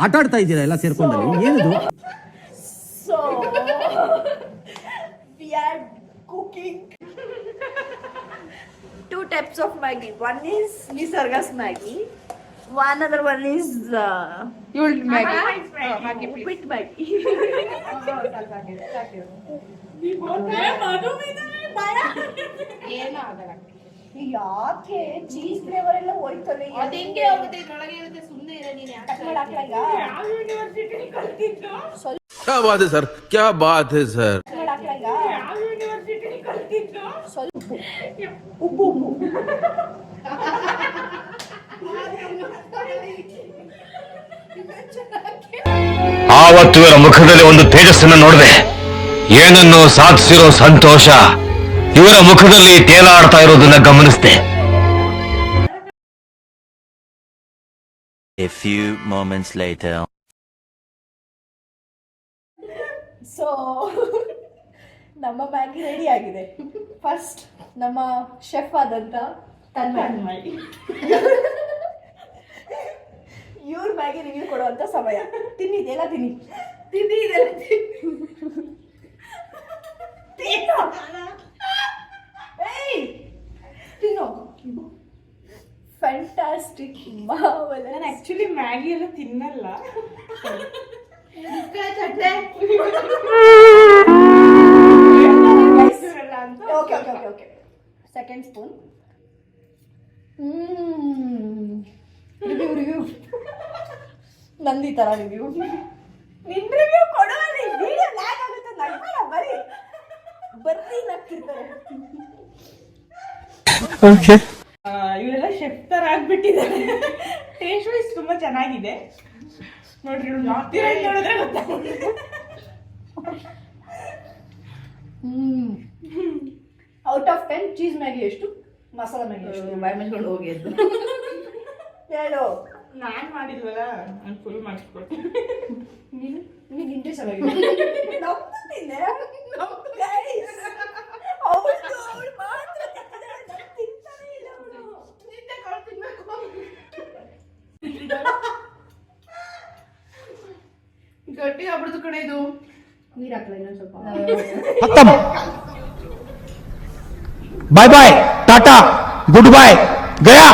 ಆಟ ಆಡ್ತಾ ಇದ್ದೀರಾ ಎಲ್ಲ ಸೇರ್ಕೊಂಡು ಏನಿದು? So we are cooking 2 types of Maggi. One is Nisarga's Maggi. One other one is You'll Maggi. Maggi, please. With Maggi. ಯಾಕೆ ಚೀಸ್ ಫ್ಲೇವರ್ ಎಲ್ಲ ಹೋಯ್ತದೆ? ಅದೇಂಗೆ ಹೋಗುತ್ತೆ ಇದ್ರೊಳಗೆ ಇರುತ್ತೆ, ಸುಮ್ಮನೆ ಇರ ನೀನು. ಯಾವ ಯೂನಿವರ್ಸಿಟಿ ಕಲ್ತಿದ್ದು? क्या बात है सर, क्या बात है सर. ಯಾವ ಯೂನಿವರ್ಸಿಟಿ ಕಲ್ತಿದ್ದು? ಸ್ವಲ್ಪ ಉಪ್ಪು ಆವತ್ತು ಇವರ ಮುಖದಲ್ಲಿ ಒಂದು ತೇಜಸ್ಸನ್ನು ನೋಡಿದೆ. ಏನನ್ನು ಸಾಧಿಸಿರೋ ಸಂತೋಷ ಇವರ ಮುಖದಲ್ಲಿ ತೇಲಾಡ್ತಾ ಇರೋದನ್ನ ಗಮನಿಸಿದೆ. A few moments later. So ನಮ್ಮ ಮ್ಯಾಗಿ ರೆಡಿ ಆಗಿದೆ. ಫಸ್ಟ್ ನಮ್ಮ ಶೆಫ್ ಆದಂತ ತನ್ಮಯ್ ಇವ್ರ ಮ್ಯಾಗಿ ರಿವ್ಯೂ ಕೊಡುವಂತ ಸಮಯ. ತಿನ್ನಿದೆಲ್ಲ ತಿನ್ನಿ ತಿನ್ನು. ಫ್ಯಾಂಟಾಸ್ಟಿಕ್, ಮಾವಲ. ನಾನು ಆಕ್ಚುಲಿ ಮ್ಯಾಗಿ ಎಲ್ಲ ತಿನ್ನಲ್ಲ. Okay second spoon. Review Nandi ತರ ರಿವ್ಯೂ. ನಿನ್ ರಿವ್ಯೂ ಕೊಡುವಲ್ಲಿ ವಿಡಿಯೋ ಲ್ಯಾಗ್ ಆಗುತ್ತೆ. ನಗ್ಬೇಡ, ಬರ್ರಿ ನಗ್ತಿರ್ತಾರೆ. ಇವರೆಲ್ಲ ಶೆಫ್ ತರ ಆಗ್ಬಿಟ್ಟಿದ್ದಾರೆ. ಟೇಸ್ಟ್ ವೈಸ್ ತುಂಬಾ ಚೆನ್ನಾಗಿದೆ ನೋಡ್ರಿ. ನೋಡಿದ್ರೆ ಗೊತ್ತಾಗುತ್ತೆ. ಔಟ್ ಆಫ್ 10 ಚೀಸ್ ಮ್ಯಾಗಿ ಎಷ್ಟು, ಮಸಾಲಾ ಮ್ಯಾಗಿ ಎಷ್ಟು? ಬಾಯ್ ಮುಚ್ಕೊಂಡು ಹೋಗಿ ಅಂತ ಹೇಳು. ನಾನ್ ಮಾಡಿಲ್ವಲ್ಲ, ನಾನು ಫುಲ್ ಮಾಡಿಸ್ಕೊಡ್ತೀನಿ. ನಿನಗೆ ಇಂಟ್ರೆಸ್ಟ್ ಆಗಿದೆ. ನಮ್ದು ತಿಂದೆ, ನಮ್ದು ಗೈಸ್. ಹೌದು, ಅವಳು ಮಾತ್ರ ತಿಂತಾಳೆ, ನಾನು ತಿಂತಾನೆ ಇಲ್ಲ. ಅವಳು ನಿಂತೆ ಕಾಳು ತಿನ್ಬೇಕು. ಗಟ್ಟಿ ಆಗ್ಬಿಡ್ತು ಕಡೆ ಇದು. ನೀರು ಹಾಕ್ಲ ಇನ್ನೊಂದು ಸ್ವಲ್ಪ. ಬಾಯ್ ಬಾಯ್, ಟಾಟಾ, ಗುಡ್ ಬಾಯ್, ಗಯಾ.